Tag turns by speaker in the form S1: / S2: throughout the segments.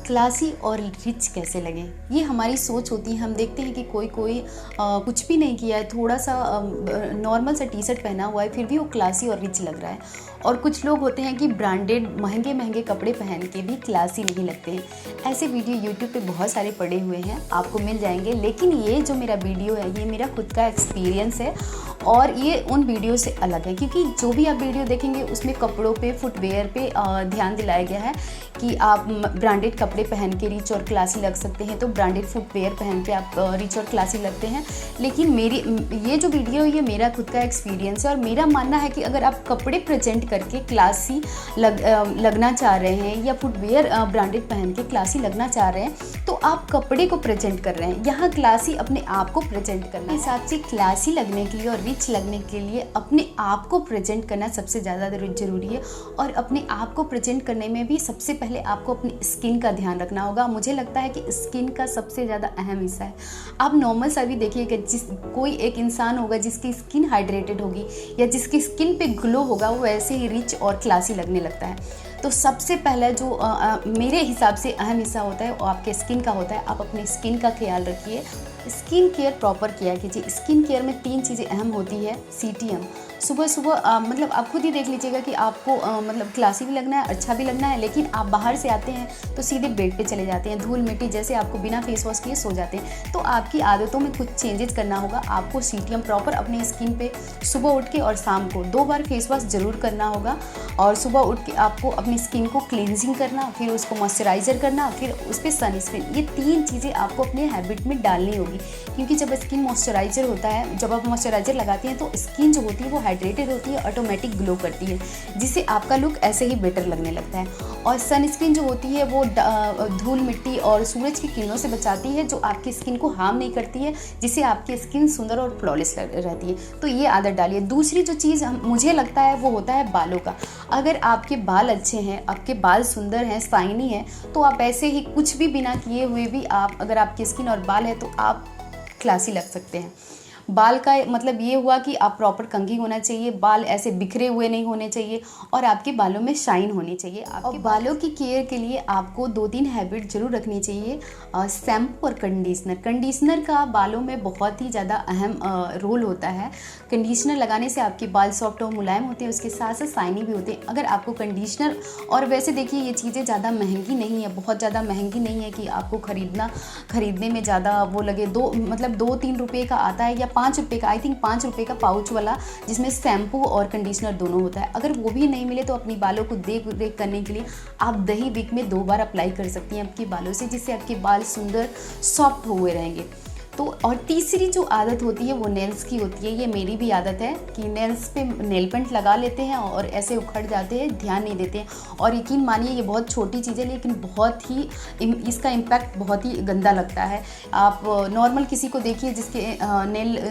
S1: Classy और rich कैसे लगें, ये हमारी सोच होती है। हम देखते हैं कि कोई कुछ भी नहीं किया है, थोड़ा सा नॉर्मल सा टी शर्ट पहना हुआ है, फिर भी वो क्लासी और रिच लग रहा है। और कुछ लोग होते हैं कि ब्रांडेड महंगे महंगे कपड़े पहन के भी क्लासी नहीं लगते हैं। ऐसे वीडियो यूट्यूब पे बहुत सारे पड़े हुए हैं, आपको मिल जाएंगे। लेकिन ये जो मेरा वीडियो है, ये मेरा खुद का एक्सपीरियंस है और ये उन वीडियो से अलग है, क्योंकि जो भी आप वीडियो देखेंगे उसमें कपड़ों पे, फुटवेयर पे ध्यान दिलाया गया है कि आप ब्रांडेड कपड़े पहन के रिच और क्लासी लग सकते हैं, तो ब्रांडेड फुटवेयर पहन के आप रिच और क्लासी लगते हैं। लेकिन मेरी ये जो वीडियो है, ये मेरा खुद का एक्सपीरियंस है और मेरा मानना है कि अगर आप कपड़े प्रेजेंट करके क्लासी लगना चाह रहे हैं या फुटवेयर ब्रांडेड पहन के क्लासी लगना चाह रहे हैं, तो आप कपड़े को प्रेजेंट कर रहे हैं। यहाँ क्लासी अपने आप को प्रेजेंट करना, हिसाब से क्लासी लगने के लिए और रिच लगने के लिए अपने आप को प्रेजेंट करना सबसे ज़्यादा ज़रूरी है। और अपने आप को प्रेजेंट करने में भी सबसे पहले आपको अपनी स्किन का ध्यान रखना होगा। मुझे लगता है कि स्किन का सबसे ज़्यादा अहम हिस्सा है। आप नॉर्मल सा भी देखिए कि कोई एक इंसान होगा जिसकी स्किन हाइड्रेटेड होगी या जिसकी स्किन पे ग्लो होगा, वो ऐसे ही रिच और क्लासी लगने लगता है। तो सबसे पहले जो मेरे हिसाब से अहम हिस्सा होता है वो आपके स्किन का होता है। आप अपने स्किन का ख्याल रखिए, स्किन केयर प्रॉपर किया कीजिए। स्किन केयर में 3 चीज़ें अहम होती है। CTM सुबह सुबह मतलब आप खुद ही देख लीजिएगा कि आपको मतलब क्लासी भी लगना है, अच्छा भी लगना है, लेकिन आप बाहर से आते हैं तो सीधे बेड पे चले जाते हैं, धूल मिट्टी जैसे आपको बिना फेस वॉश किए सो जाते हैं। तो आपकी आदतों में कुछ चेंजेस करना होगा। आपको CTM प्रॉपर अपने स्किन पे सुबह उठ के और शाम को 2 बार फेस वॉश ज़रूर करना होगा। और सुबह उठ के आपको अपनी स्किन को क्लींजिंग करना, फिर उसको मॉइस्चराइज़र करना, फिर उस पर सनस्क्रीन। ये 3 चीज़ें आपको अपने हैबिट में डालनी होगी, क्योंकि जब स्किन मॉइस्चराइज़र होता है, जब आप मॉइस्चराइज़र लगाती हैं तो स्किन जो होती है वो हाइड्रेटेड होती है, ऑटोमेटिक ग्लो करती है, जिससे आपका लुक ऐसे ही बेटर लगने लगता है। और सनस्क्रीन जो होती है वो धूल मिट्टी और सूरज की किरणों से बचाती है, जो आपकी स्किन को हार्म नहीं करती है, जिससे आपकी स्किन सुंदर और फ्लॉलेस रहती है। तो ये आदत डालिए। दूसरी जो चीज़ मुझे लगता है वो होता है बालों का। अगर आपके बाल अच्छे हैं, आपके बाल सुंदर हैं, शाइनी हैं, तो आप ऐसे ही कुछ भी बिना किए हुए भी अगर आपकी स्किन और बाल है तो आप क्लासी लग सकते हैं। बाल का मतलब ये हुआ कि आप प्रॉपर कंघी होना चाहिए, बाल ऐसे बिखरे हुए नहीं होने चाहिए और आपके बालों में शाइन होनी चाहिए। आपके बालों की केयर के लिए आपको 2-3 हैबिट जरूर रखनी चाहिए। शैम्पू और कंडीशनर। कंडीशनर का बालों में बहुत ही ज़्यादा अहम रोल होता है। कंडीशनर लगाने से आपके बाल सॉफ्ट और मुलायम होते हैं, उसके साथ साथ शाइनी भी होते हैं। अगर आपको कंडीशनर, और वैसे देखिए ये चीज़ें ज़्यादा महंगी नहीं है, बहुत ज़्यादा महंगी नहीं है कि आपको खरीदने में ज़्यादा वो लगे। 2-3 रुपये का आता है या 5 रुपये का, आई थिंक 5 रुपये का पाउच वाला, जिसमें शैम्पू और कंडीशनर दोनों होता है। अगर वो भी नहीं मिले तो अपनी बालों को देख रेख करने के लिए आप दही वीक में 2 बार अप्लाई कर सकती हैं आपके बालों से, जिससे आपके बाल सुंदर सॉफ्ट हुए रहेंगे। तो और तीसरी जो आदत होती है वो नेल्स की होती है। ये मेरी भी आदत है कि नेल्स पे नेल पेंट लगा लेते हैं और ऐसे उखड़ जाते हैं, ध्यान नहीं देते हैं। और यकीन मानिए ये बहुत छोटी चीज़ है, लेकिन बहुत ही इसका इम्पैक्ट बहुत ही गंदा लगता है। आप नॉर्मल किसी को देखिए जिसके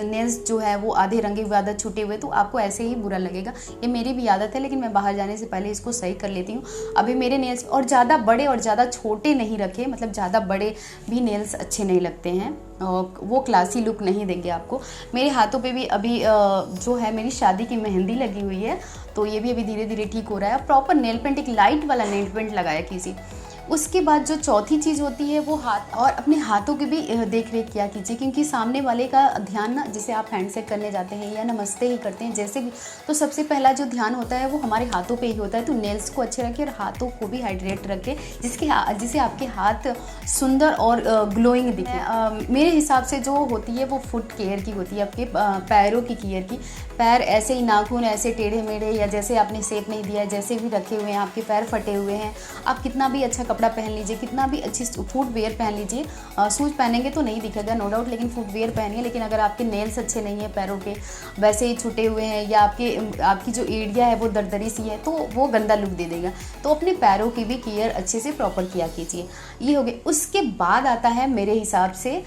S1: नेल्स जो है वो आधे रंगे हुए, आधा छूटे हुए, तो आपको ऐसे ही बुरा लगेगा। ये मेरी भी आदत है, लेकिन मैं बाहर जाने से पहले इसको सही कर लेती हूँ। अभी मेरे नेल्स और ज़्यादा बड़े और ज़्यादा छोटे नहीं रखे, मतलब ज़्यादा बड़े भी नेल्स अच्छे नहीं लगते हैं, वो क्लासी लुक नहीं देंगे आपको। मेरे हाथों पे भी अभी जो है मेरी शादी की मेहंदी लगी हुई है, तो ये भी अभी धीरे धीरे ठीक हो रहा है। प्रॉपर नेल पेंट, एक लाइट वाला नेल पेंट लगाया कीजिए। उसके बाद जो चौथी चीज़ होती है वो हाथ, और अपने हाथों की भी देख रेख किया कीजिए, क्योंकि सामने वाले का ध्यान ना, जैसे आप हैंडशेक करने जाते हैं या नमस्ते ही करते हैं जैसे भी, तो सबसे पहला जो ध्यान होता है वो हमारे हाथों पे ही होता है। तो नेल्स को अच्छे रखें और हाथों को भी हाइड्रेट रखें, जिससे आपके हाथ सुंदर और ग्लोइंग दिखे। मेरे हिसाब से जो होती है वो फुट केयर की होती है, आपके पैरों की केयर की। पैर ऐसे ही नाखून ऐसे टेढ़े मेढ़े या जैसे आपने शेप नहीं दिया, जैसे भी रखे हुए हैं, आपके पैर फटे हुए हैं, आप कितना भी अच्छा कपड़ा पहन लीजिए, कितना भी अच्छी फुटवेयर पहन लीजिए, शूज़ पहनेंगे तो नहीं दिखेगा नो डाउट, लेकिन फुटवेयर पहनिए। लेकिन अगर आपके नेल्स अच्छे नहीं है, पैरों के वैसे ही छूटे हुए हैं, या आपकी जो एड़िया है वो दरदरी सी है, तो वो गंदा लुक दे देगा। तो अपने पैरों की भी केयर अच्छे से प्रॉपर किया कीजिए। ये हो गए। उसके बाद आता है मेरे हिसाब से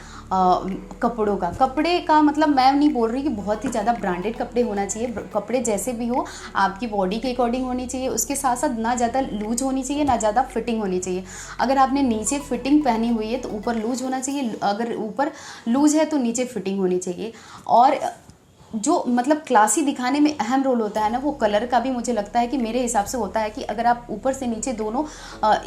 S1: कपड़ों का। कपड़े का मतलब मैं नहीं बोल रही कि बहुत ही ज़्यादा ब्रांडेड कपड़े होना चाहिए। कपड़े जैसे भी हो आपकी बॉडी के अकॉर्डिंग होनी चाहिए, उसके साथ साथ ना ज़्यादा लूज होनी चाहिए, ना ज़्यादा फिटिंग होनी चाहिए। अगर आपने नीचे फिटिंग पहनी हुई है तो ऊपर लूज होना चाहिए, अगर ऊपर लूज है तो नीचे फिटिंग होनी चाहिए। और जो मतलब क्लासी दिखाने में अहम रोल होता है ना, वो कलर का भी मुझे लगता है कि मेरे हिसाब से होता है कि अगर आप ऊपर से नीचे दोनों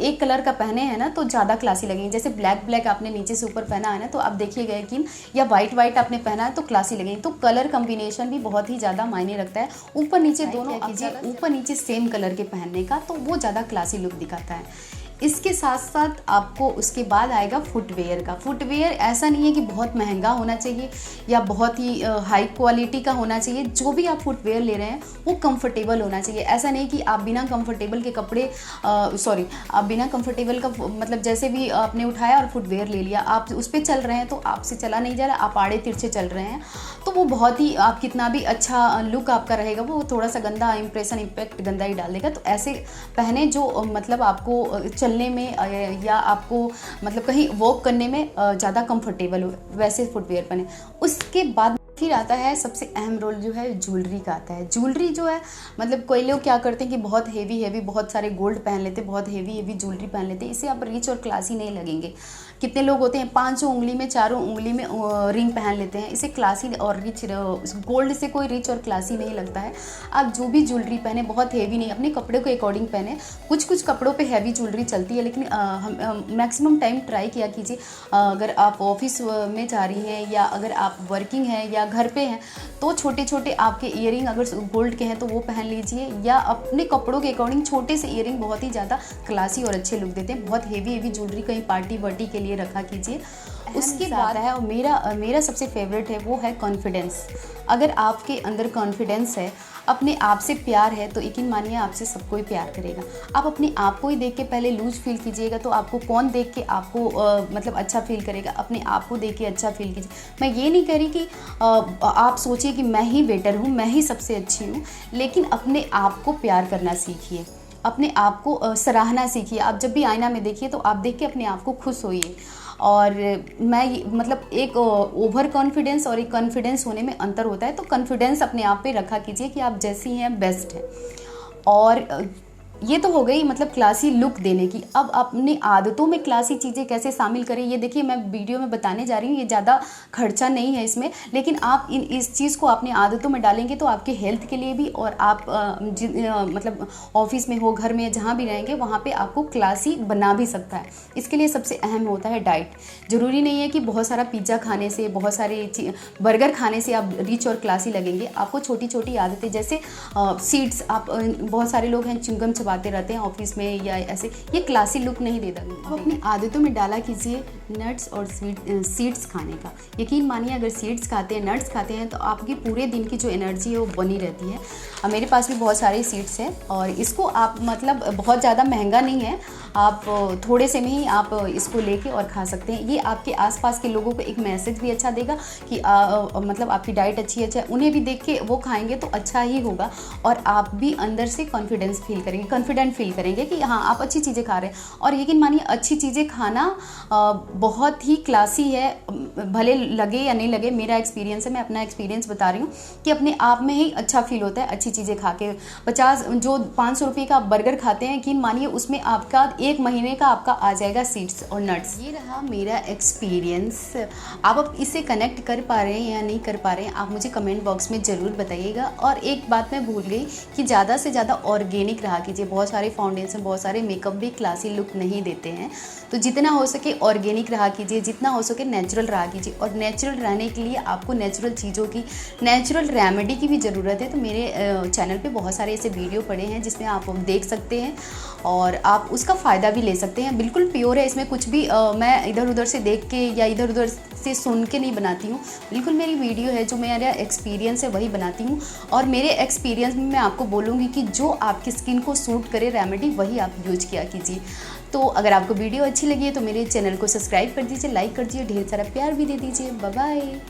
S1: एक कलर का पहने हैं ना तो ज़्यादा क्लासी लगेंगे। जैसे ब्लैक ब्लैक आपने नीचे से ऊपर पहना है ना, तो आप देखिएगा यकीन, या वाइट वाइट आपने पहना है तो क्लासी लगेंगे। तो कलर कम्बिनेशन भी बहुत ही ज़्यादा मायने रखता है। ऊपर नीचे दोनों कीजिए, ऊपर नीचे सेम कलर के पहनने का, तो वो ज़्यादा क्लासी लुक दिखाता है। इसके साथ साथ आपको उसके बाद आएगा फुटवेयर का। फुटवेयर ऐसा नहीं है कि बहुत महंगा होना चाहिए या बहुत ही हाई क्वालिटी का होना चाहिए। जो भी आप फुटवेयर ले रहे हैं वो कंफर्टेबल होना चाहिए। ऐसा नहीं कि आप बिना कंफर्टेबल के कपड़े आप बिना कंफर्टेबल का मतलब जैसे भी आपने उठाया और फुटवेयर ले लिया, आप उस पर चल रहे हैं तो आपसे चला नहीं जा रहा, आप आड़े तिरछे चल रहे हैं, तो वो बहुत ही, आप कितना भी अच्छा लुक आपका रहेगा वो थोड़ा सा गंदा इंप्रेशन, इम्पैक्ट गंदा ही डाल देगा। तो ऐसे पहने जो मतलब आपको चलने में या आपको मतलब कहीं वॉक करने में ज़्यादा कंफर्टेबल हो, वैसे फुटवेयर पहने। उसके बाद फिर आता है सबसे अहम रोल जो है ज्वेलरी का आता है। ज्वेलरी जो है मतलब कोई लोग क्या करते हैं कि बहुत हेवी बहुत सारे गोल्ड पहन लेते हैं, बहुत हेवी ज्वेलरी पहन लेते हैं, इससे आप रिच और क्लासी नहीं लगेंगे। कितने लोग होते हैं 5 उंगली में 4 उंगली में रिंग पहन लेते हैं, इसे क्लासी और रिच, गोल्ड से कोई रिच और क्लासी नहीं लगता है। आप जो भी ज्वेलरी पहने बहुत हेवी नहीं, अपने कपड़े के अकॉर्डिंग पहने। कुछ कपड़ों पे हैवी ज्वेलरी चलती है, लेकिन मैक्सिमम टाइम ट्राई किया कीजिए अगर आप ऑफिस में जा रही हैं या अगर आप वर्किंग हैं या घर पे हैं तो छोटे छोटे आपके ईयरिंग अगर गोल्ड के हैं तो वो पहन लीजिए, या अपने कपड़ों के अकॉर्डिंग छोटे से ईयरिंग बहुत ही ज़्यादा क्लासी और अच्छे लुक देते हैं। बहुत हेवी ज्वेलरी कहीं पार्टी वार्टी के लिए रखा कीजिए। उसके बाद है और मेरा सबसे फेवरेट है, वो है कॉन्फिडेंस। अगर आपके अंदर कॉन्फिडेंस है, अपने आप से प्यार है, तो यकीन मानिए आपसे सब कोई प्यार करेगा। आप अपने आप को ही देख के पहले लूज फील कीजिएगा, तो आपको कौन देख के आपको मतलब अच्छा फील करेगा। अपने आप को देख के अच्छा फील कीजिए। मैं ये नहीं कह रही कि आप सोचिए कि मैं ही बेटर हूँ, मैं ही सबसे अच्छी हूँ, लेकिन अपने आप को प्यार करना सीखिए, अपने आप को सराहना सीखिए। आप जब भी आईना में देखिए तो आप देख के अपने आप को खुश होइए। और मैं मतलब एक ओवर कॉन्फिडेंस और एक कॉन्फिडेंस होने में अंतर होता है। तो कॉन्फिडेंस अपने आप पे रखा कीजिए कि आप जैसी हैं बेस्ट हैं। और ये तो हो गई मतलब क्लासी लुक देने की। अब अपनी आदतों में क्लासी चीज़ें कैसे शामिल करें, ये देखिए मैं वीडियो में बताने जा रही हूँ। ये ज़्यादा खर्चा नहीं है इसमें, लेकिन आप इस चीज़ को अपनी आदतों में डालेंगे तो आपके हेल्थ के लिए भी, और आप मतलब ऑफिस में हो, घर में, जहाँ भी रहेंगे वहाँ पे आपको क्लासी बना भी सकता है। इसके लिए सबसे अहम होता है डाइट। ज़रूरी नहीं है कि बहुत सारा पिज़्ज़ा खाने से, बहुत सारे बर्गर खाने से आप रिच और क्लासी लगेंगे। आपको छोटी छोटी आदतें, जैसे सीड्स, आप बहुत सारे लोग हैं चिंगम बातें रहते हैं ऑफिस में या ऐसे, ये क्लासी लुक नहीं देता। आप अपनी आदतों में डाला कीजिए नट्स और सीड्स खाने का। यकीन मानिए अगर सीड्स खाते हैं, नट्स खाते हैं, तो आपकी पूरे दिन की जो एनर्जी है वो बनी रहती है। मेरे पास भी बहुत सारे सीड्स हैं और इसको आप मतलब बहुत ज़्यादा महंगा नहीं है, आप थोड़े से में ही आप इसको लेके और खा सकते हैं। ये आपके आसपास के लोगों को एक मैसेज भी अच्छा देगा कि मतलब आपकी डाइट अच्छी है, उन्हें भी देख के वो खाएंगे तो अच्छा ही होगा, और आप भी अंदर से कॉन्फिडेंस फील करेंगे, कॉन्फिडेंट फील करेंगे कि हाँ आप अच्छी चीज़ें खा रहे हैं। और यकीन मानिए अच्छी चीज़ें खाना बहुत ही क्लासी है, भले लगे या नहीं लगे। मेरा एक्सपीरियंस है, मैं अपना एक्सपीरियंस बता रही हूँ कि अपने आप में ही अच्छा फील होता है अच्छी चीज़ें खा के। 500 रुपये का बर्गर खाते हैं, यकीन मानिए उसमें आपका 1 महीने का आपका आ जाएगा सीड्स और नट्स। ये रहा मेरा एक्सपीरियंस। आप अब इससे कनेक्ट कर पा रहे हैं या नहीं कर पा रहे हैं, आप मुझे कमेंट बॉक्स में ज़रूर बताइएगा। और एक बात मैं भूल गई कि ज़्यादा से ज़्यादा ऑर्गेनिक रहा कीजिए। बहुत सारे फाउंडेशन, बहुत सारे मेकअप भी क्लासी लुक नहीं देते हैं, तो जितना हो सके ऑर्गेनिक रहा कीजिए, जितना हो सके नेचुरल रहा कीजिए। और नेचुरल रहने के लिए आपको नेचुरल चीज़ों की, नेचुरल रेमेडी की भी ज़रूरत है। तो मेरे चैनल पे बहुत सारे ऐसे वीडियो पड़े हैं जिसमें आप देख सकते हैं और आप उसका फ़ायदा भी ले सकते हैं। बिल्कुल प्योर है, इसमें कुछ भी मैं इधर उधर से देख के या इधर उधर से सुन के नहीं बनाती हूँ। बिल्कुल मेरी वीडियो है, जो मेरा एक्सपीरियंस है वही बनाती हूँ। और मेरे एक्सपीरियंस में मैं आपको बोलूँगी कि जो आपकी स्किन को सूट करे रेमेडी, वही आप यूज किया कीजिए। तो अगर आपको वीडियो अच्छी लगी है तो मेरे चैनल को सब्सक्राइब कर दीजिए, लाइक कर दीजिए, ढेर सारा प्यार भी दे दीजिए। Bye bye.